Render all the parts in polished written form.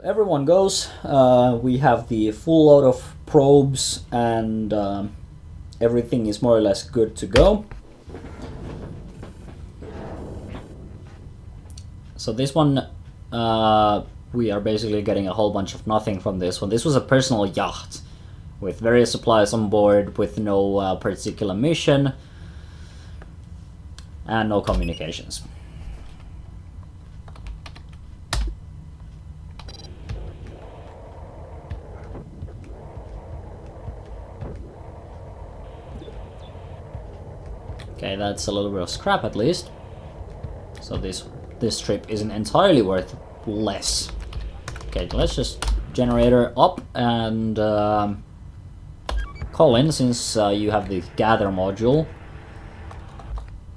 Everyone goes. We have the full load of probes and everything is more or less good to go. So this one, we are basically getting a whole bunch of nothing from this one. This was a personal yacht with various supplies on board with no particular mission and no communications. Okay, that's a little bit of scrap at least. So this trip isn't entirely worth less. Okay, let's just generator up and call in, since you have the gather module.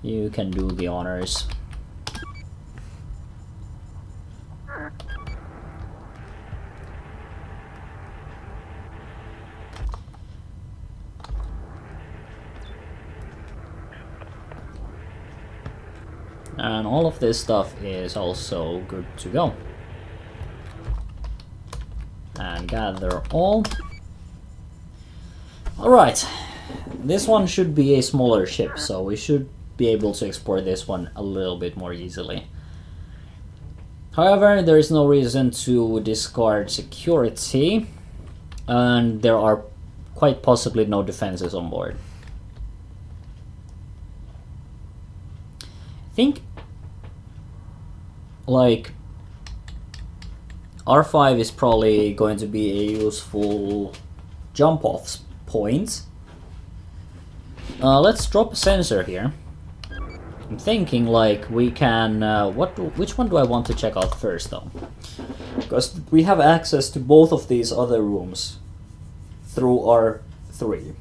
You can do the honors. And all of this stuff is also good to go. And gather all. Alright, this one should be a smaller ship, so we should be able to export this one a little bit more easily. However, there is no reason to discard security, and there are quite possibly no defenses on board. I think like R5 is probably going to be a useful jump-off point. Let's drop a sensor here. I'm thinking like we can which one do I want to check out first though? Because we have access to both of these other rooms through R3.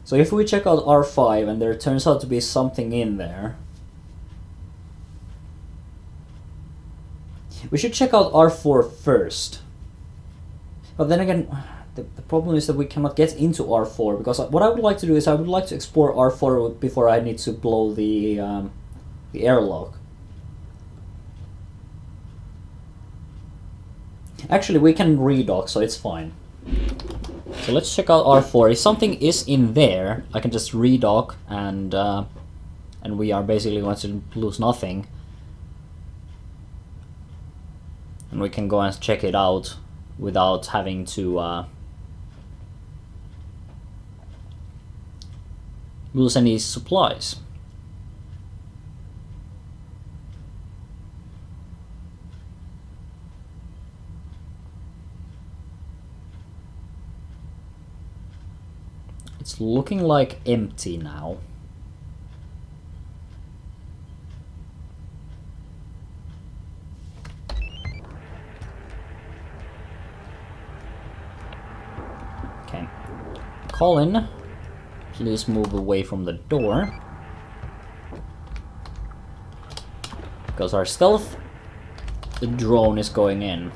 So if we check out R5 and there turns out to be something in there, we should check out R4 first. But then again, the problem is that we cannot get into R4, because what I would like to do is I would like to explore R4 before I need to blow the airlock. Actually, we can redock, so it's fine. So let's check out R4. If something is in there, I can just redock, and we are basically going to lose nothing. And we can go and check it out without having to lose any supplies. It's looking like empty now. Okay. Colin, please move away from the door. Because our stealth drone is going in.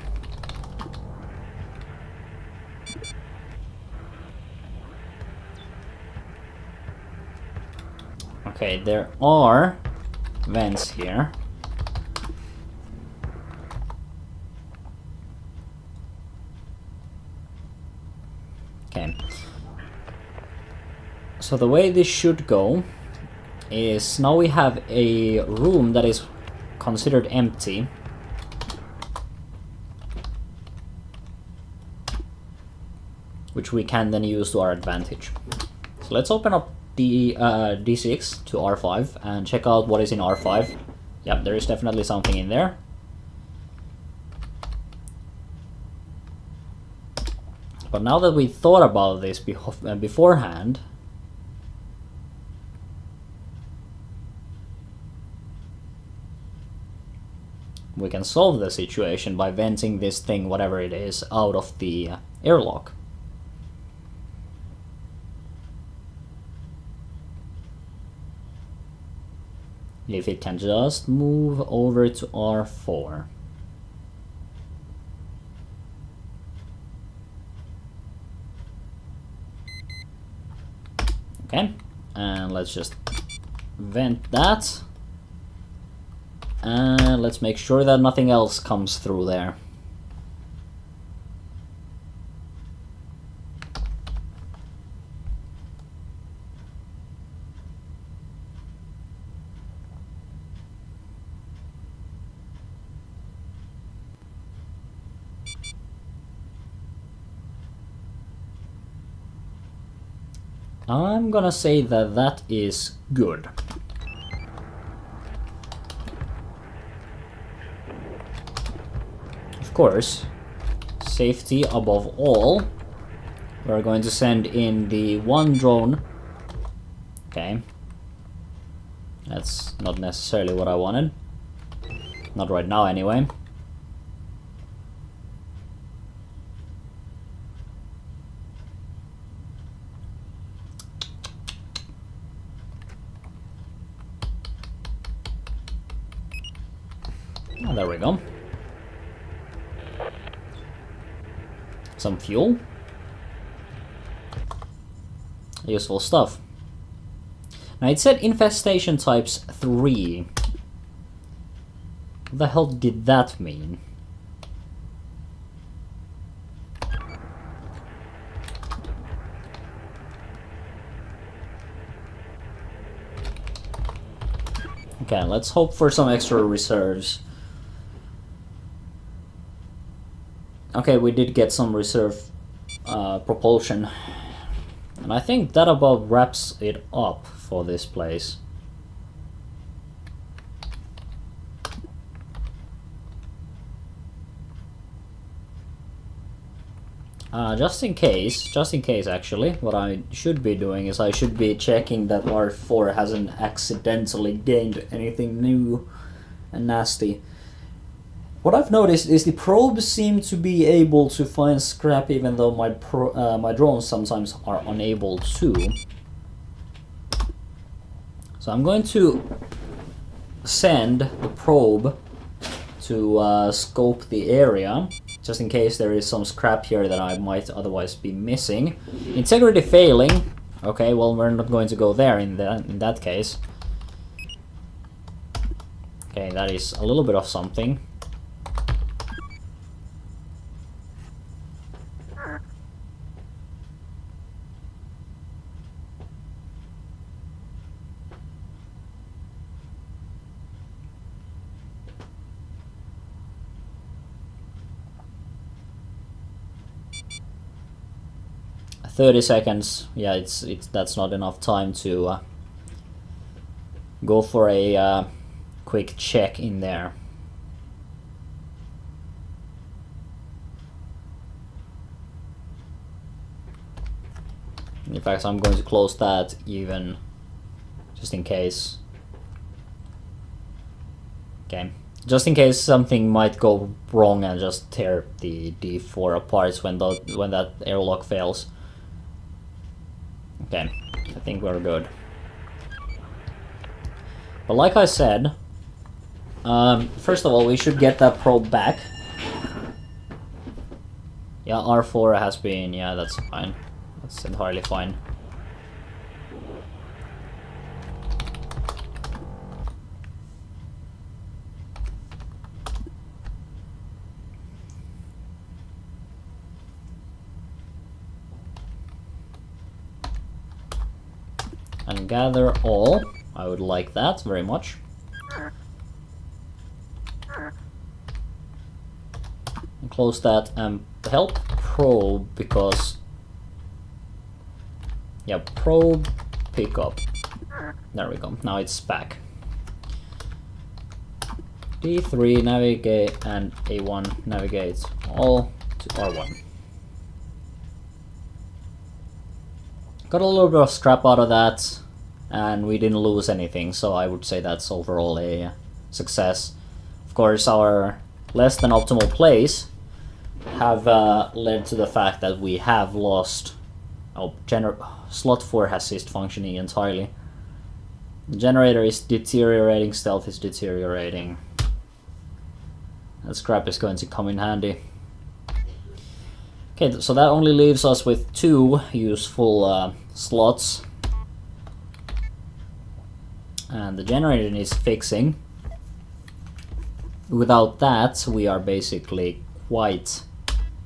Okay, there are vents here. Okay. So the way this should go is now we have a room that is considered empty. Which we can then use to our advantage. So let's open up the D6 to R5 and check out what is in R5. Yep, there is definitely something in there. But now that we thought about this beforehand, we can solve the situation by venting this thing, whatever it is, out of the airlock. If it can just move over to R4. Okay, and let's just vent that. And let's make sure that nothing else comes through there. I'm gonna say that that is good. Of course, safety above all. We're going to send in the one drone. Okay. That's not necessarily what I wanted. Not right now, anyway. Oh, there we go. Some fuel. Useful stuff. Now it said infestation types 3. What the hell did that mean? Okay, let's hope for some extra reserves. Okay, we did get some reserve propulsion. And I think that about wraps it up for this place. Just in case actually, what I should be doing is I should be checking that R4 hasn't accidentally gained anything new and nasty. What I've noticed is the probes seem to be able to find scrap even though my drones sometimes are unable to. So I'm going to send the probe to scope the area, just in case there is some scrap here that I might otherwise be missing. Integrity failing. Okay, well, we're not going to go there in that case. Okay, that is a little bit of something. "30 seconds. Yeah, it's that's not enough time to go for a quick check in there. In fact, I'm going to close that even just in case. Okay, just in case something might go wrong and just tear the D4 apart when that airlock fails. Okay, I think we're good. But like I said, first of all, we should get that probe back. Yeah, R4 has been, yeah, that's fine. That's entirely fine. And gather all. I would like that very much. And close that and help probe because... yeah, probe, pick up. There we go. Now it's back. D3 navigate and A1 navigate all to R1. Got a little bit of scrap out of that, and we didn't lose anything, so I would say that's overall a success. Of course, our less than optimal plays have led to the fact that we have lost... oh, slot 4 has ceased functioning entirely. The generator is deteriorating, stealth is deteriorating. That scrap is going to come in handy. Okay, so that only leaves us with 2 useful slots. And the generator needs fixing. without that, we are basically quite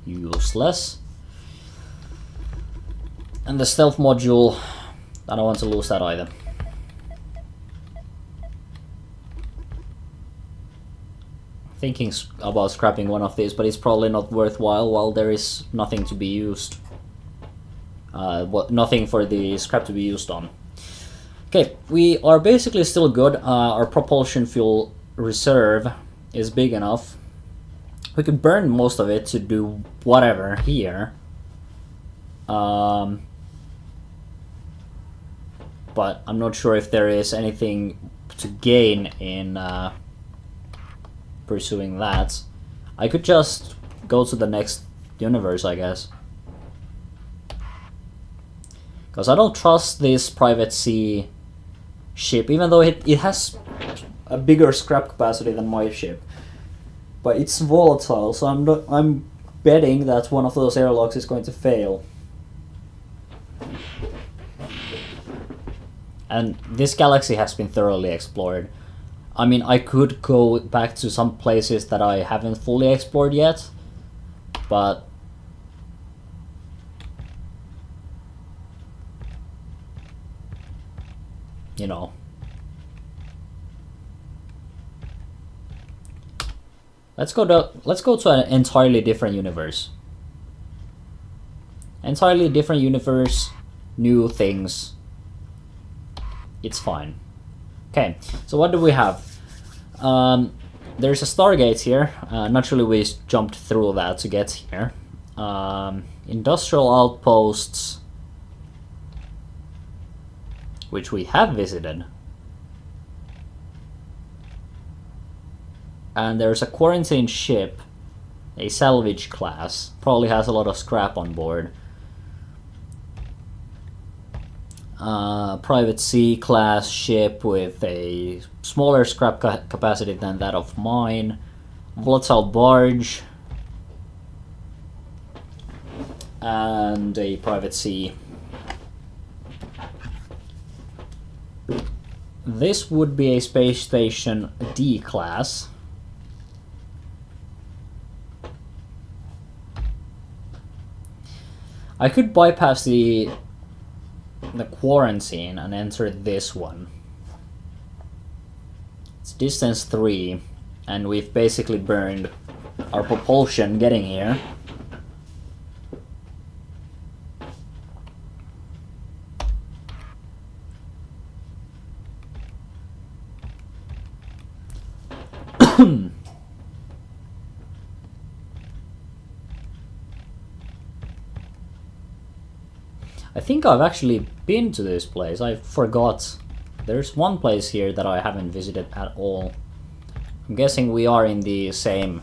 useless. And the stealth module, I don't want to lose that either. Thinking about scrapping one of these, but it's probably not worthwhile while there is nothing to be used. Nothing for the scrap to be used on. Okay, we are basically still good. Our propulsion fuel reserve is big enough. We could burn most of it to do whatever here. But I'm not sure if there is anything to gain in pursuing that. I could just go to the next universe, I guess. Because I don't trust this private sea ship, even though it has a bigger scrap capacity than my ship. But it's volatile, so I'm betting that one of those airlocks is going to fail. And this galaxy has been thoroughly explored. I mean, I could go back to some places that I haven't fully explored yet, but you know. Let's go to an entirely different universe. Entirely different universe, new things. It's fine. Okay, so what do we have? There's a Stargate here. Naturally, we jumped through that to get here. Industrial outposts, which we have visited. And there's a quarantine ship, a salvage class. Probably has a lot of scrap on board. Private sea class ship with a smaller scrap capacity than that of mine. Volatile barge. And a private sea. This would be a space station D class. I could bypass the quarantine and enter this one. It's distance 3, and we've basically burned our propulsion getting here. I think I've actually been to this place. I forgot. There's one place here that I haven't visited at all. I'm guessing we are in the same...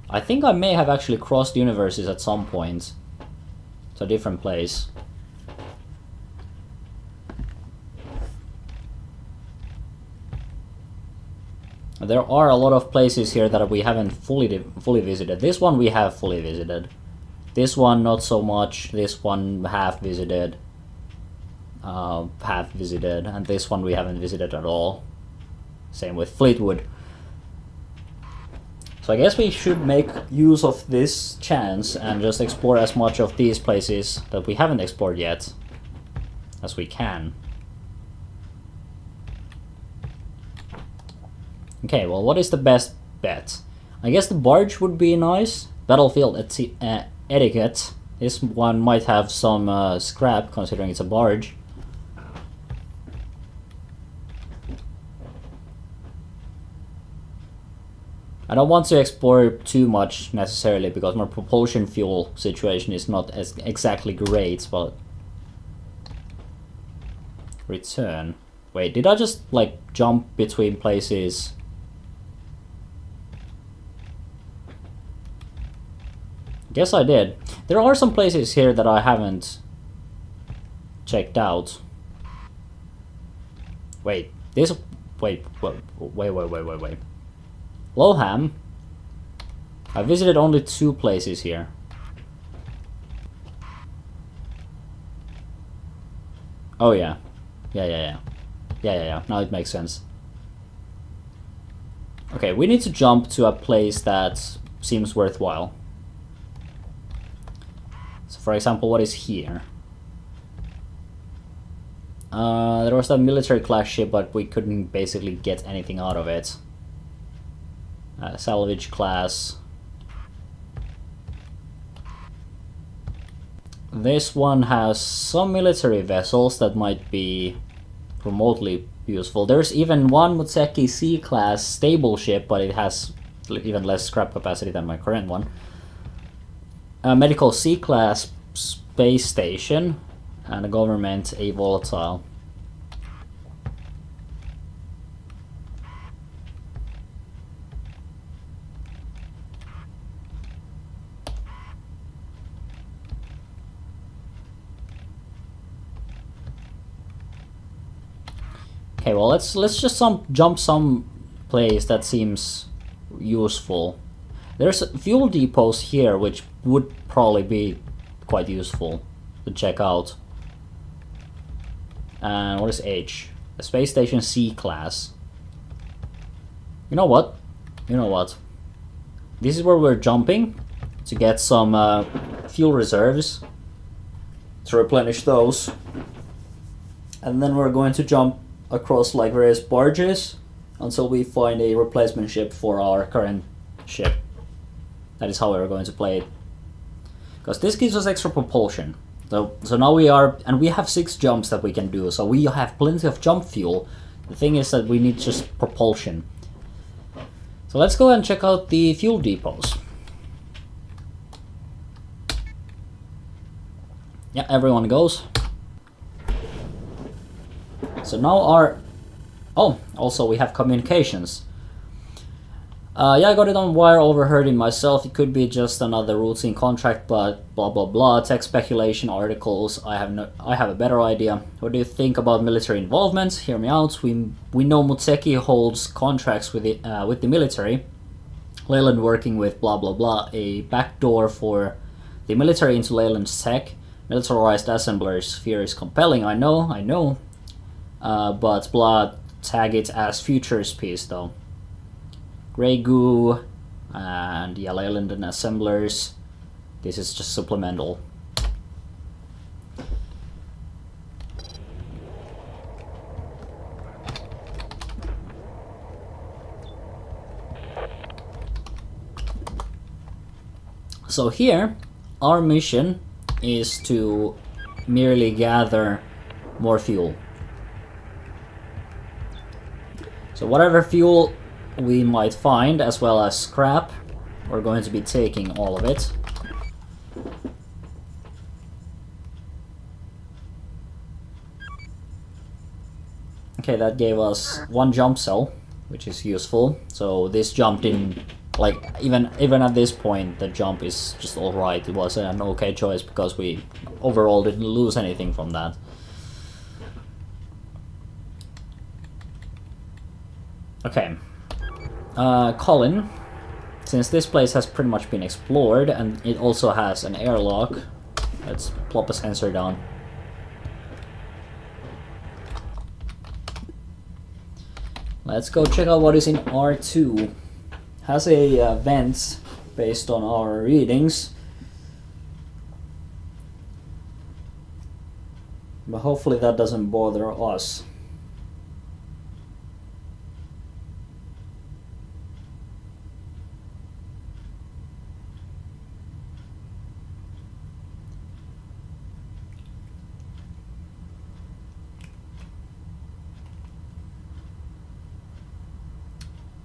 I think I may have actually crossed universes at some point. It's a different place. There are a lot of places here that we haven't fully visited. This one we have fully visited. This one not so much. This one half visited, and this one we haven't visited at all. Same with Fleetwood. So I guess we should make use of this chance and just explore as much of these places that we haven't explored yet as we can. Okay, well, what is the best bet? I guess the barge would be nice. Battlefield etiquette. This one might have some scrap, considering it's a barge. I don't want to explore too much necessarily, because my propulsion fuel situation is not as exactly great, but... Return. Wait, did I just, like, jump between places? Guess I did. There are some places here that I haven't checked out. Wait, this... Wait. Loham? I visited only 2 places here. Oh yeah. Yeah. Now it makes sense. Okay, we need to jump to a place that seems worthwhile. So for example, what is here? There was that military class ship, but we couldn't basically get anything out of it. Salvage class. This one has some military vessels that might be remotely useful. There's even one Mutseki C-class stable ship, but it has even less scrap capacity than my current one. A medical C-class space station, and a government A volatile. Okay, well let's just jump some place that seems useful. There's fuel depots here, which would probably be quite useful to check out. And what is H? A space station C class. You know what? You know what? This is where we're jumping to get some fuel reserves to replenish those, and then we're going to jump across like various barges until we find a replacement ship for our current ship. That is how we're going to play it, because this gives us extra propulsion. So now we have 6 jumps that we can do, so we have plenty of jump fuel. The thing is that we need just propulsion. So let's go and check out the fuel depots. Yeah, everyone goes. So now also we have communications. Yeah, I got it on wire, overheard it myself. It could be just another routine contract, but blah blah blah. Tech speculation, articles. I have a better idea. What do you think about military involvement? Hear me out. We know Mutseki holds contracts with the military. Leyland working with blah blah blah. A backdoor for the military into Leyland's tech. Militarized assemblers. Fear is compelling. I know. But blah, tag it as futures piece though. Grey goo and yeah, Leyland and assemblers. This is just supplemental. So here, our mission is to merely gather more fuel. So whatever fuel we might find, as well as scrap, we're going to be taking all of it. Okay, that gave us 1 jump cell, which is useful. So this jumped in, like, even at this point, the jump is just alright. It was an okay choice because we overall didn't lose anything from that. Okay, Colin, since this place has pretty much been explored and it also has an airlock, let's plop a sensor down. Let's go check out what is in R2. Has a vent based on our readings, but hopefully that doesn't bother us.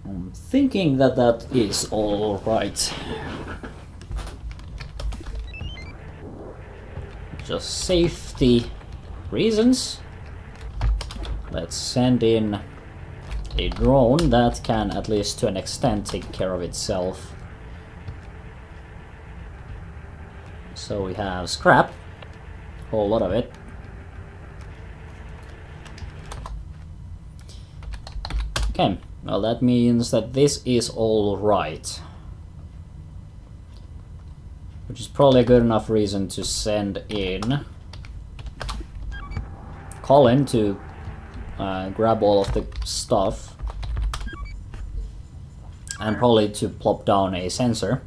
I'm thinking that that is all right. Just safety reasons. Let's send in a drone that can, at least to an extent, take care of itself. So we have scrap, a whole lot of it. Okay. Well, that means that this is all right, which is probably a good enough reason to send in Colin to grab all of the stuff. and probably to plop down a sensor.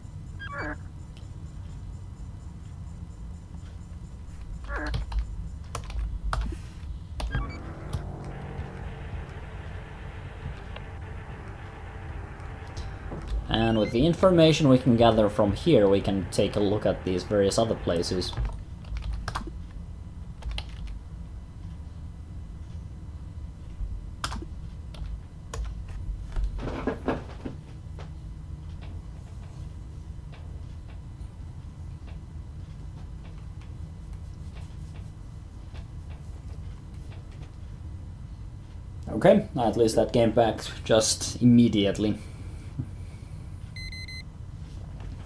And with the information we can gather from here, we can take a look at these various other places. Okay, at least that came back just immediately.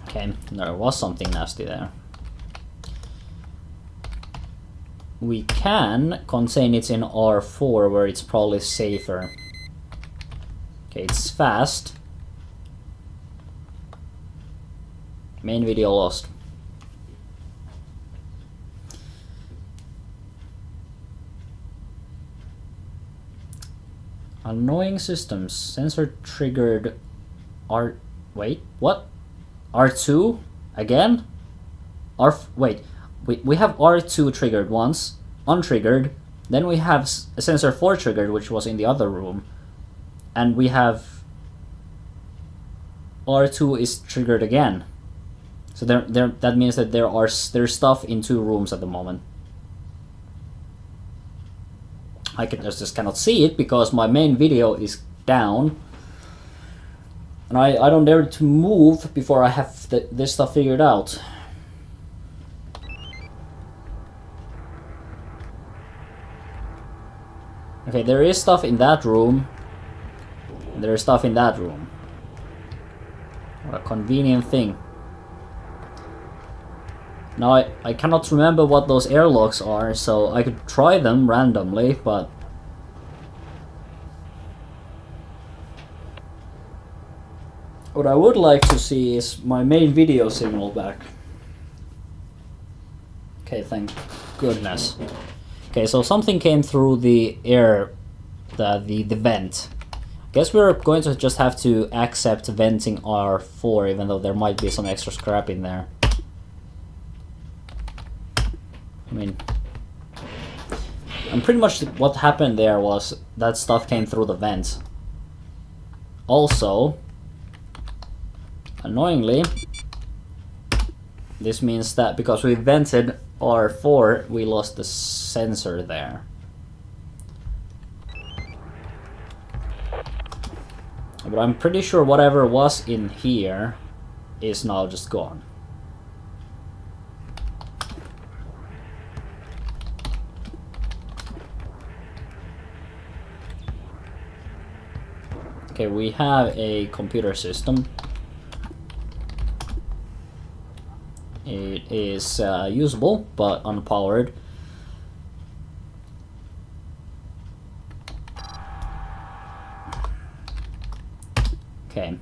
Okay, there was something nasty there. We can contain it in R4 where it's probably safer. Okay, it's fast. Main video lost. Annoying systems. Sensor triggered R... Wait, what? R2? Again? Wait. We have R2 triggered once, untriggered. Then we have sensor 4 triggered, which was in the other room. And we have... R2 is triggered again. So that means that there's stuff in 2 rooms at the moment. I just cannot see it because my main video is down. And I don't dare to move before I have this stuff figured out. Okay, there is stuff in that room. And there is stuff in that room. What a convenient thing. Now I cannot remember what those airlocks are, so I could try them randomly, but... What I would like to see is my main video signal back. Okay, thank goodness. Okay, so something came through the air, the vent. Guess we're going to just have to accept venting R4, even though there might be some extra scrap in there. I mean, and pretty much what happened there was that stuff came through the vents. Also, annoyingly, this means that because we vented R4, we lost the sensor there. But I'm pretty sure whatever was in here is now just gone. Okay, we have a computer system. It is usable, but unpowered. Okay,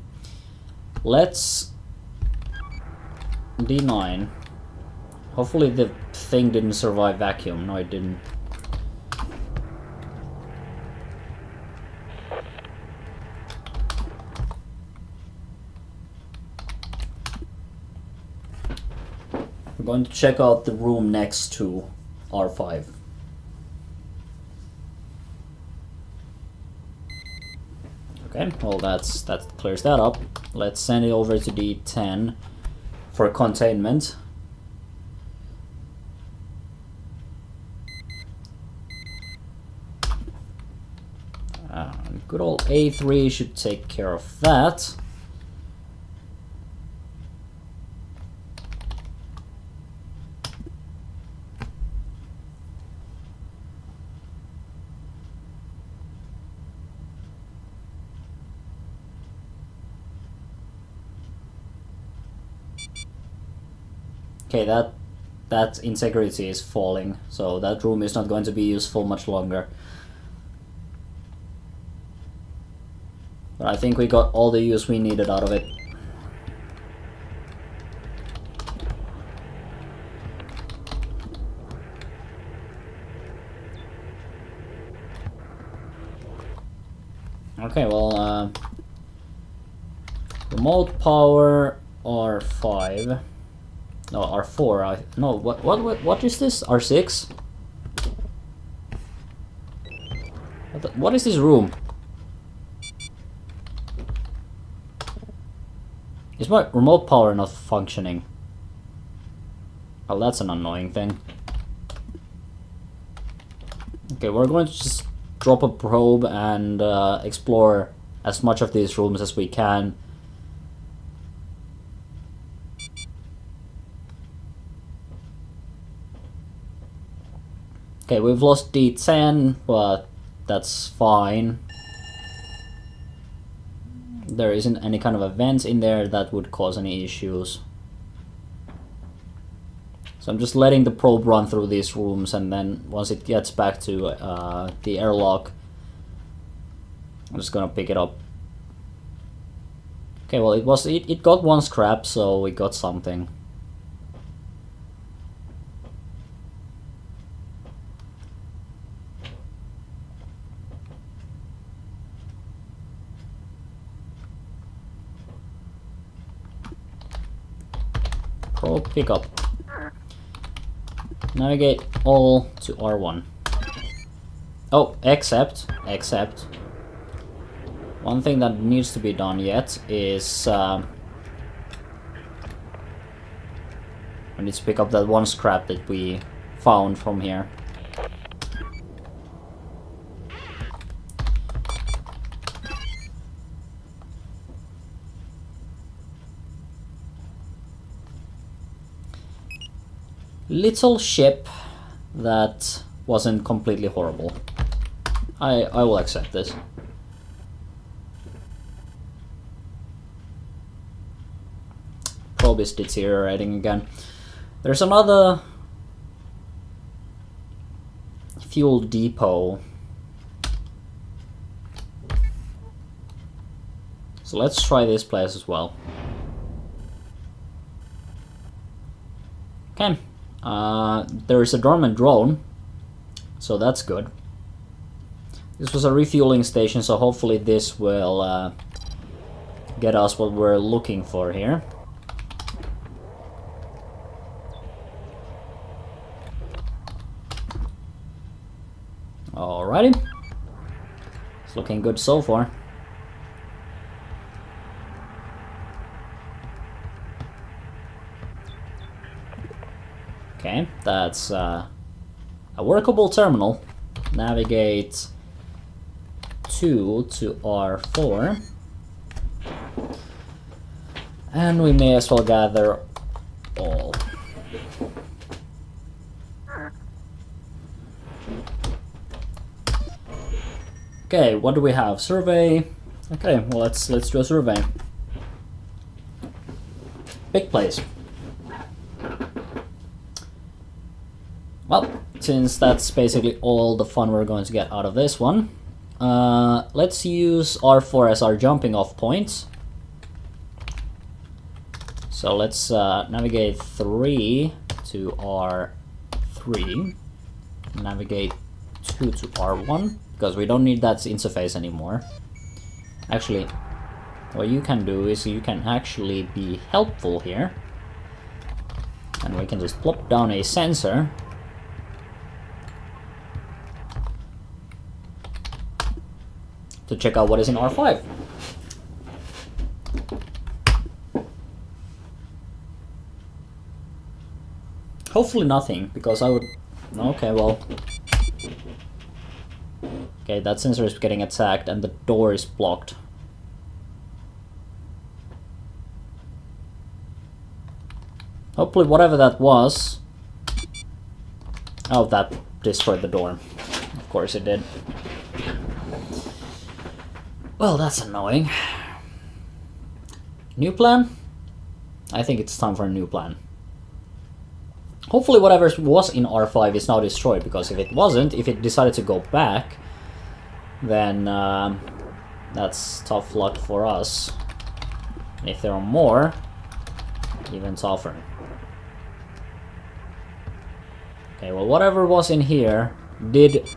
let's D9. Hopefully the thing didn't survive vacuum. No, it didn't. We're going to check out the room next to R5. Okay, well that clears that up. Let's send it over to D10 for containment. Good old A3 should take care of that. Okay, that integrity is falling, so that room is not going to be useful much longer. But I think we got all the use we needed out of it. Okay, well, Remote power R5. No, R4. No, what is this? R6? What is this room? Is my remote power not functioning? Well, that's an annoying thing. Okay, we're going to just drop a probe and explore as much of these rooms as we can. Okay, we've lost D10, but that's fine. There isn't any kind of events in there that would cause any issues. So I'm just letting the probe run through these rooms, and then once it gets back to the airlock, I'm just gonna pick it up. Okay, well it got one scrap, so we got something. Probe pickup. Navigate all to R1. Oh, except one thing that needs to be done yet is I need to pick up that one scrap that we found from here. Little ship that wasn't completely horrible. I will accept this. Probe is deteriorating again. There's another fuel depot. So let's try this place as well. Okay. There is a dormant drone, so that's good. This was a refueling station, so hopefully this will get us what we're looking for here. Alrighty. It's looking good so far. Okay, that's a workable terminal. Navigate 2 to R4. And we may as well gather all. Okay, what do we have? Survey. Okay, well let's do a survey. Big place. Well, since that's basically all the fun we're going to get out of this one, let's use R4 as our jumping off point. So let's navigate 3 to R3, navigate 2 to R1, because we don't need that interface anymore. Actually, what you can do is you can actually be helpful here, and we can just plop down a sensor. To check out what is in R5. Hopefully nothing, because I would... Okay, well... Okay, that sensor is getting attacked and the door is blocked. Hopefully whatever that was... Oh, that destroyed the door. Of course it did. Well, that's annoying. New plan? I think it's time for a new plan. Hopefully whatever was in R5 is now destroyed, because if it wasn't, if it decided to go back, then that's tough luck for us. And if there are more, even tougher. Okay, well whatever was in here did...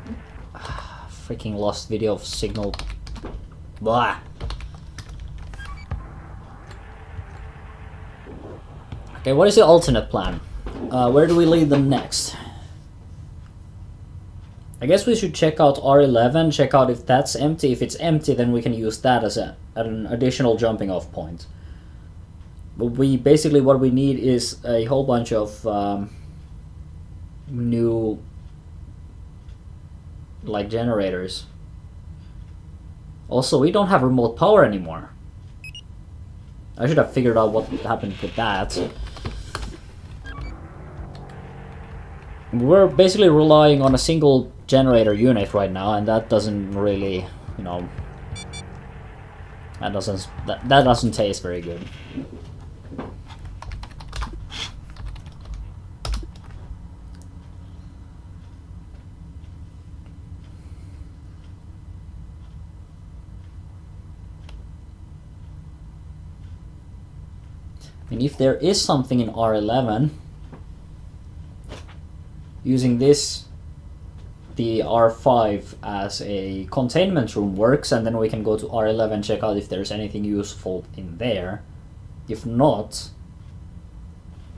freaking lost video of signal. Blah. Okay, what is the alternate plan? Where do we lead them next? I guess we should check out R11, check out if that's empty. If it's empty, then we can use that as an additional jumping off point. But what we need is a whole bunch of new like generators. Also, we don't have remote power anymore. I should have figured out what happened with that. We're basically relying on a single generator unit right now, and that doesn't really, you know, that doesn't taste very good. And if there is something in R11, using this, the R5 as a containment room works, and then we can go to R11, check out if there's anything useful in there. If not,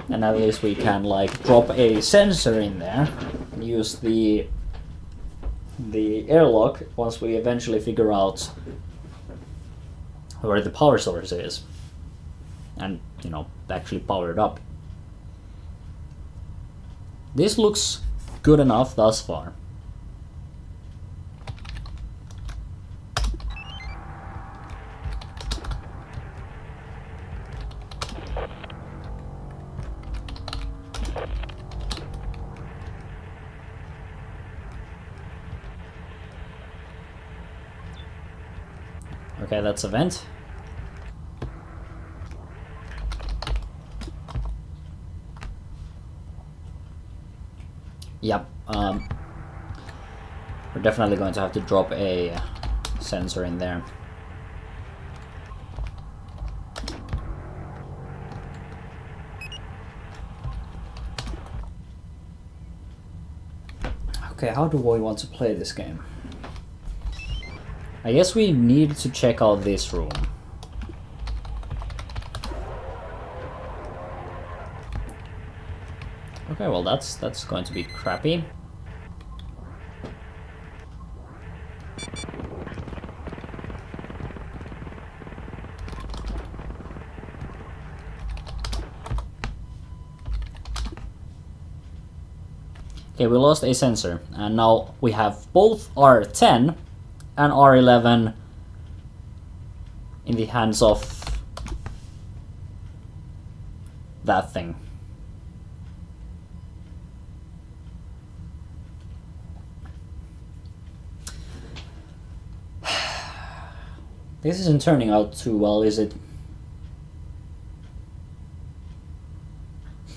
then at least we can like drop a sensor in there and use the airlock once we eventually figure out where the power source is. And, you know, actually power it up. This looks good enough thus far. Okay, that's a vent. Yep, we're definitely going to have to drop a sensor in there. Okay, how do we want to play this game? I guess we need to check out this room. Okay, well that's going to be crappy. Okay, we lost a sensor, and now we have both R10 and R11 in the hands of that thing. This isn't turning out too well, is it?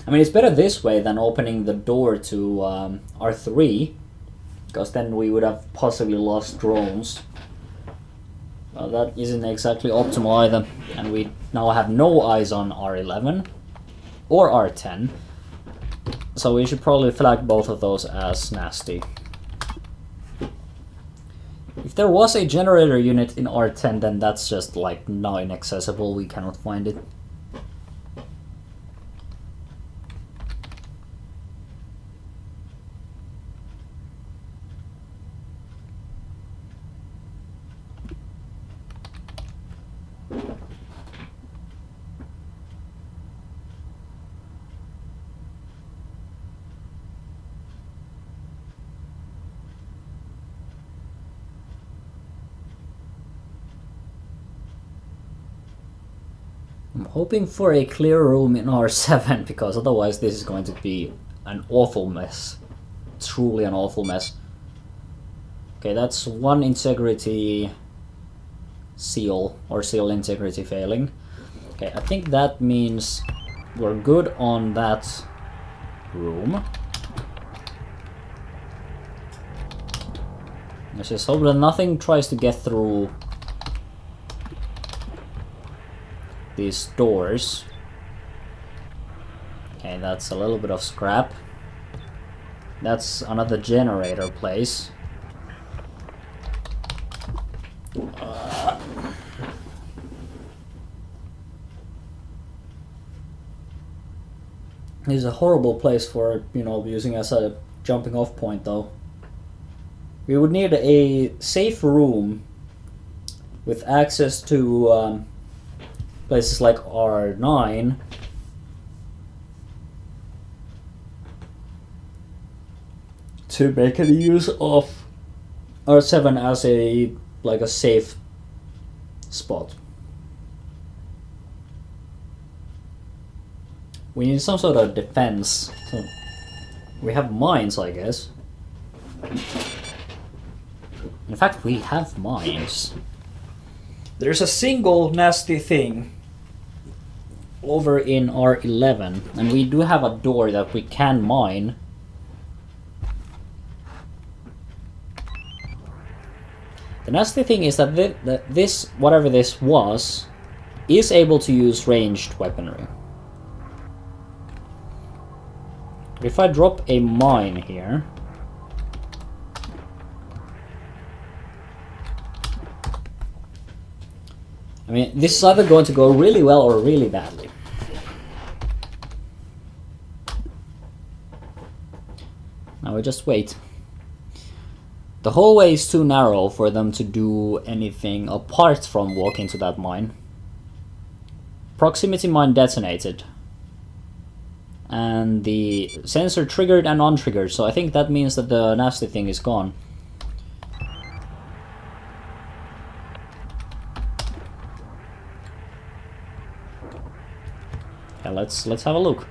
I mean, it's better this way than opening the door to R3, because then we would have possibly lost drones. Well, that isn't exactly optimal either, and we now have no eyes on R11 or R10, so we should probably flag both of those as nasty. If there was a generator unit in R10, then that's just like now inaccessible, we cannot find it. I'm hoping for a clear room in R7, because otherwise this is going to be an awful mess. Truly an awful mess. Okay, that's one integrity seal, or seal integrity failing. Okay, I think that means we're good on that room. Let's just hope that nothing tries to get through these doors. Okay, that's a little bit of scrap. That's another generator place. This is a horrible place for, you know, using as a jumping off point though. We would need a safe room with access to places like R9. To make any use of R7 as a safe spot. We need some sort of defense. So we have mines, I guess. In fact, we have mines. There's a single nasty thing over in R11, and we do have a door that we can mine. The nasty thing is that this, whatever this was, is able to use ranged weaponry. If I drop a mine here, I mean, this is either going to go really well or really badly. Now we just wait. The hallway is too narrow for them to do anything apart from walk into that mine. Proximity mine detonated. And the sensor triggered and untriggered, so I think that means that the nasty thing is gone. Yeah, let's have a look.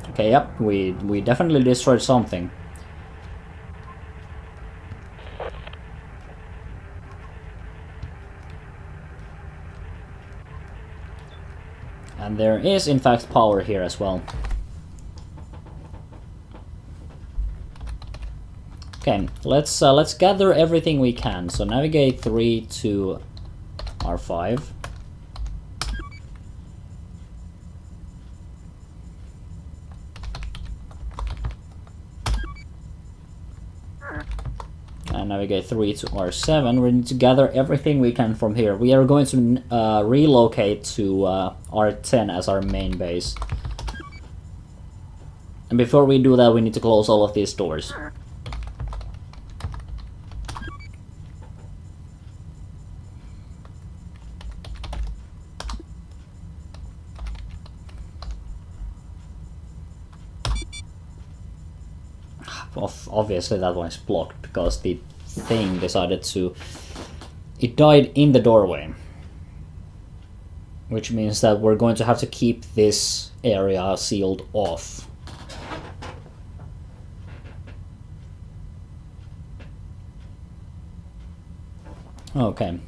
Okay, yep, we definitely destroyed something. And there is in fact power here as well. Okay, let's gather everything we can. So navigate 3 to R5. And navigate 3 to R7. We need to gather everything we can from here. We are going to relocate to R10 as our main base. And before we do that, we need to close all of these doors. Obviously that one is blocked because the thing decided to... It died in the doorway. Which means that we're going to have to keep this area sealed off. Okay.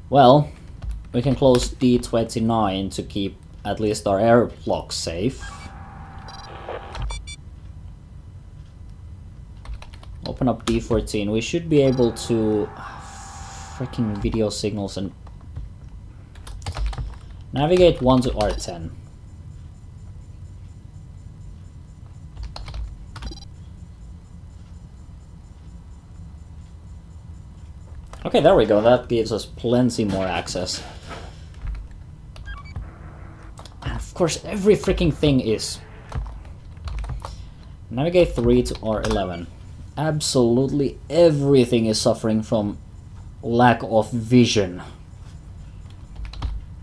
Well, we can close D29 to keep at least our airlock safe. Open up D14. We should be able to... freaking video signals and... Navigate 1 to R10. Okay, there we go. That gives us plenty more access. And of course, every freaking thing is... Navigate 3 to R11. Absolutely everything is suffering from lack of vision.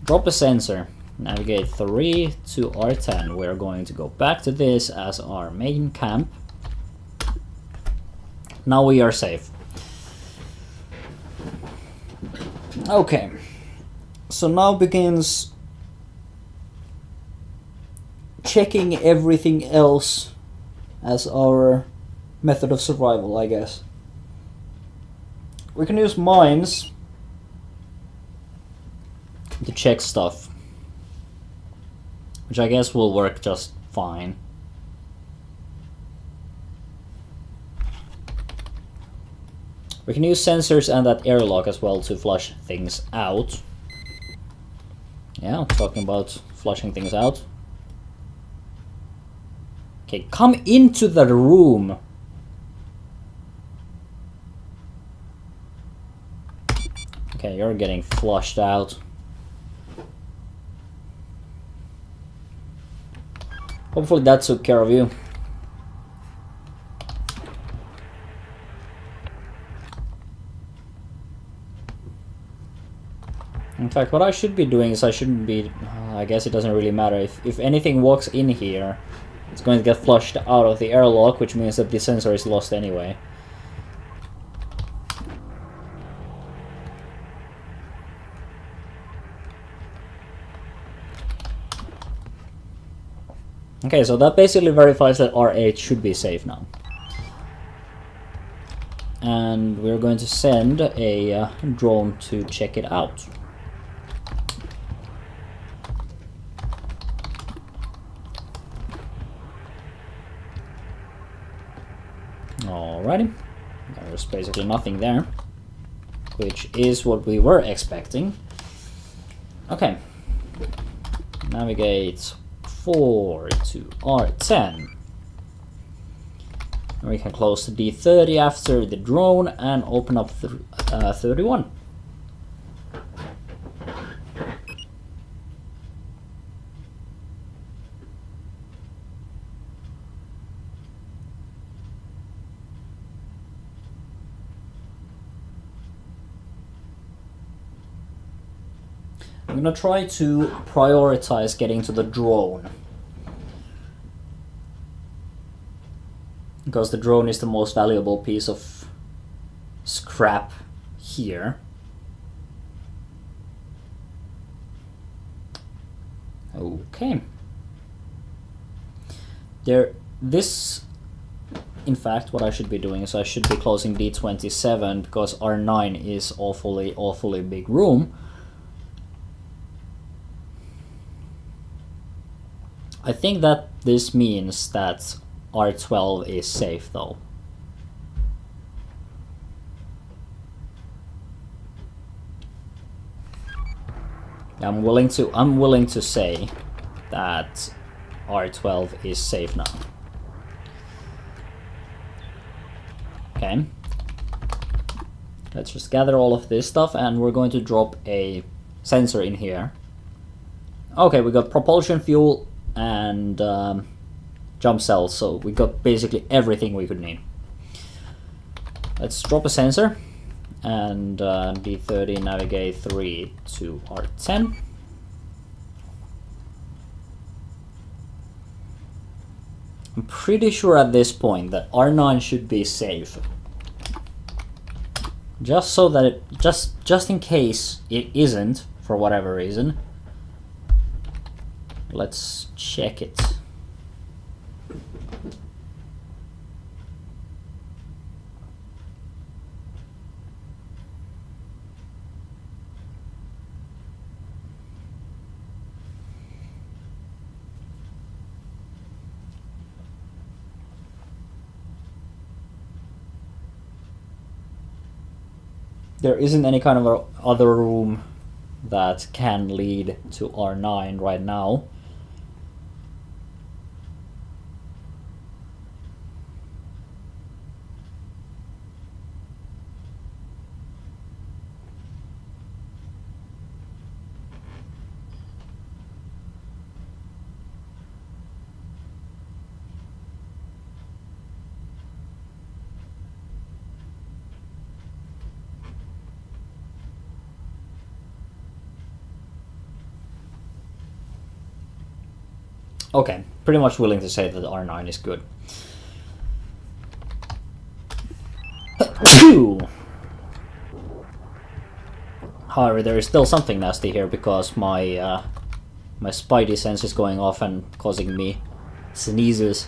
Drop a sensor. Navigate 3 to R10. We're going to go back to this as our main camp. Now we are safe. Okay. So now begins checking everything else as our method of survival, I guess. We can use mines to check stuff, which I guess will work just fine. We can use sensors and that airlock as well to flush things out. Yeah, talking about flushing things out. Okay, come into the room. Okay, you're getting flushed out. Hopefully that took care of you. In fact, what I should be doing is I shouldn't be... I guess it doesn't really matter. If anything walks in here, it's going to get flushed out of the airlock, which means that the sensor is lost anyway. Okay, so that basically verifies that R8 should be safe now. And we're going to send a drone to check it out. Alrighty, there's basically nothing there, which is what we were expecting. Okay, navigate 4 to R10. And we can close the D30 after the drone and open up 31. I'm gonna try to prioritize getting to the drone, because the drone is the most valuable piece of scrap here. Okay. In fact, what I should be doing is I should be closing D27, because R9 is awfully big room. I think that this means that R12 is safe though. I'm willing to say that R12 is safe now. Okay. Let's just gather all of this stuff and we're going to drop a sensor in here. Okay, we got propulsion fuel and jump cells, so we got basically everything we could need. Let's drop a sensor and D30 navigate 3 to R10. I'm pretty sure at this point that R9 should be safe. Just so that it just in case it isn't for whatever reason. Let's check it. There isn't any kind of other room that can lead to R9 right now. Okay, pretty much willing to say that R9 is good. However, there is still something nasty here because my my spidey sense is going off and causing me sneezes.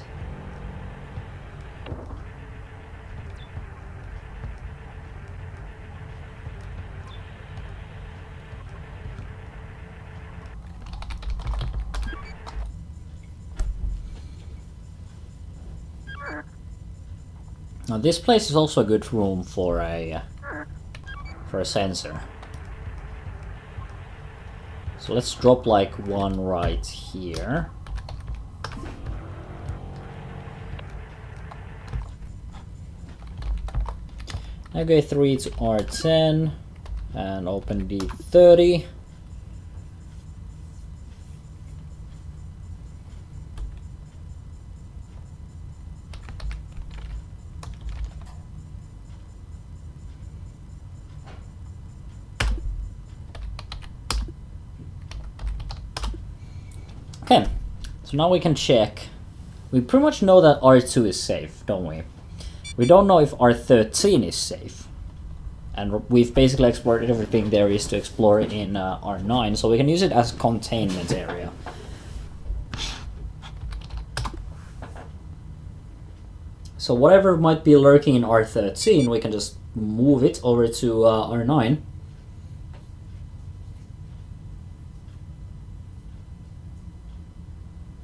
Now this place is also a good room for a sensor. So let's drop like one right here. Navigate 3 to R10 and open D30. Okay, so now we can check. We pretty much know that R2 is safe, don't we? We don't know if R13 is safe. And we've basically explored everything there is to explore in R9, so we can use it as a containment area. So whatever might be lurking in R13, we can just move it over to R9.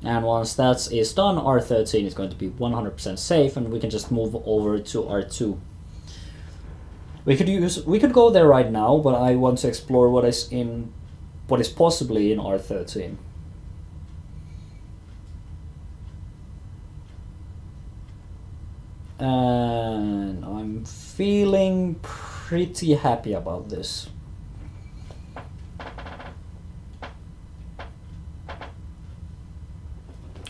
And once that is done, R13 is going to be 100% safe, and we can just move over to R2. We could go there right now, but I want to explore what is possibly in R13. And I'm feeling pretty happy about this.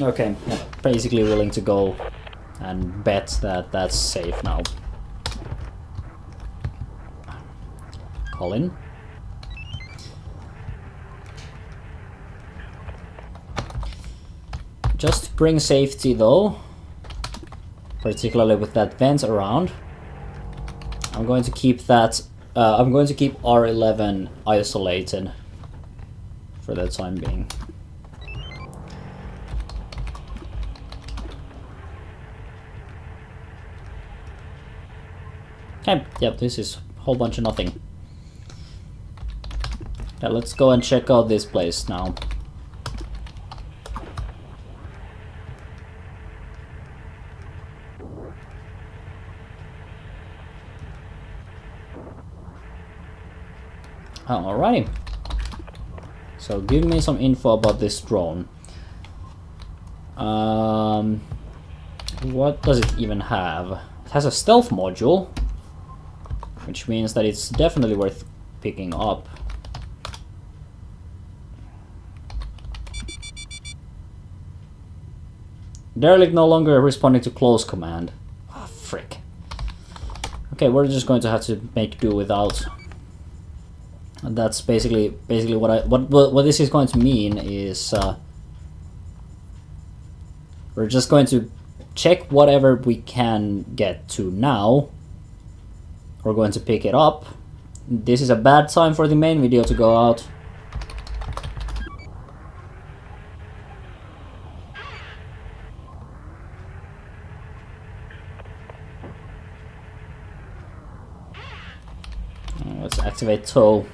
Okay, yeah, basically willing to go and bet that that's safe now. Colin. Just to bring safety though, particularly with that vent around, I'm going to keep that. I'm going to keep R11 isolated for the time being. Okay, yep, this is a whole bunch of nothing. Yeah, let's go and check out this place now. Alrighty. So give me some info about this drone. What does it even have? It has a stealth module, which means that it's definitely worth picking up. Derelict no longer responding to close command. Ah, frick. Okay, we're just going to have to make do without. And that's basically what this is going to mean is we're just going to check whatever we can get to now. We're going to pick it up. This is a bad time for the main video to go out. Let's activate tow.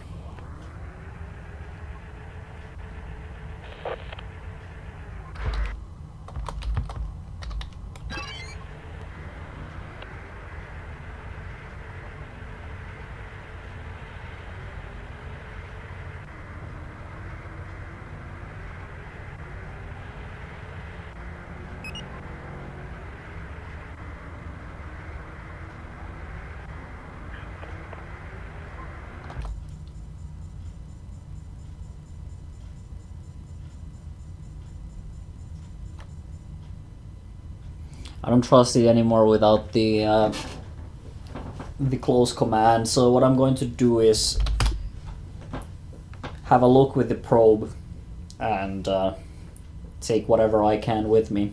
I don't trust it anymore without the close command, so what I'm going to do is have a look with the probe and take whatever I can with me.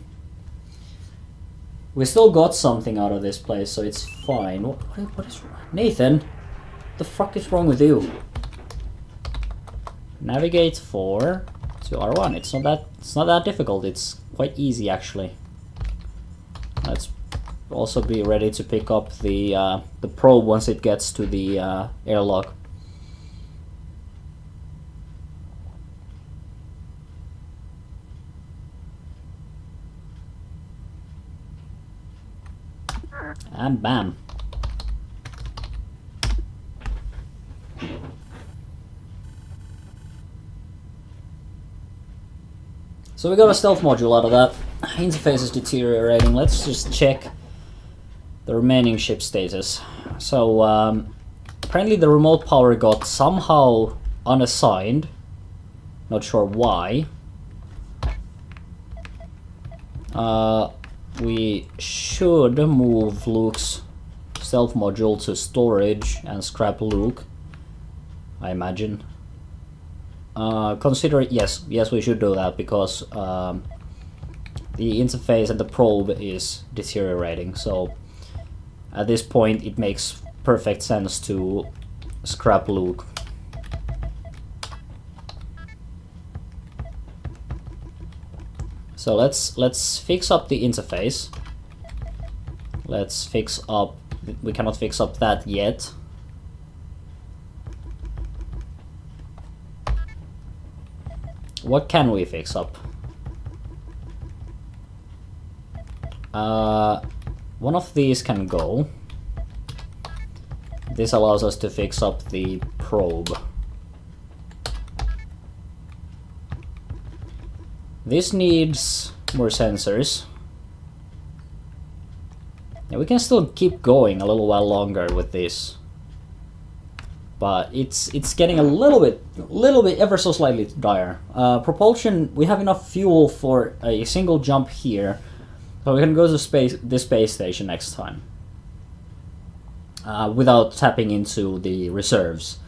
We still got something out of this place, so it's fine. What is Nathan? What the fuck is wrong with you? Navigate 4 to R1. It's not that difficult. It's quite easy actually. Let's also be ready to pick up the probe once it gets to the airlock. And bam. So we got a stealth module out of that. Interface is deteriorating. Let's just check the remaining ship status. So apparently the remote power got somehow unassigned. Not sure why. We should move Luke's stealth module to storage and scrap Luke, I imagine. consider yes, we should do that because the interface and the probe is deteriorating. So at this point, it makes perfect sense to scrap Luke. So let's fix up the interface. Let's fix up. We cannot fix up that yet. What can we fix up? One of these can go. This allows us to fix up the probe. This needs more sensors. And we can still keep going a little while longer with this. But it's getting a little bit ever so slightly dire. Propulsion, we have enough fuel for a single jump here. So we can go to this space station next time. Without tapping into the reserves.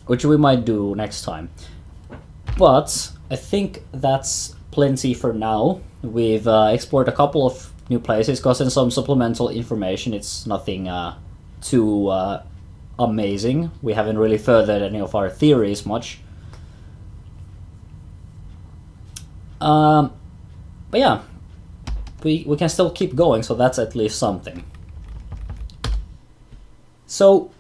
Which we might do next time. But I think that's plenty for now. We've explored a couple of new places, gotten some supplemental information. It's nothing too amazing. We haven't really furthered any of our theories much. But yeah, we can still keep going, so that's at least something. So,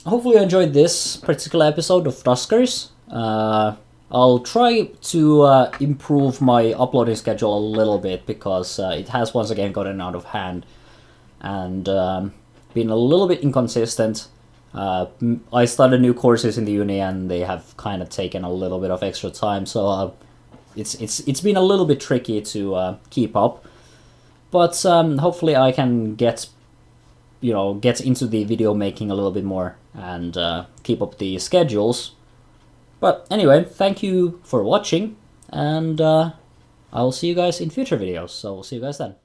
hopefully you enjoyed this particular episode of Duskers. I'll try to improve my uploading schedule a little bit because it has once again gotten out of hand and been a little bit inconsistent. I started new courses in the uni and they have kind of taken a little bit of extra time, so it's been a little bit tricky to keep up. But hopefully I can get into the video making a little bit more and keep up the schedules. But anyway, thank you for watching, and I'll see you guys in future videos, so we'll see you guys then.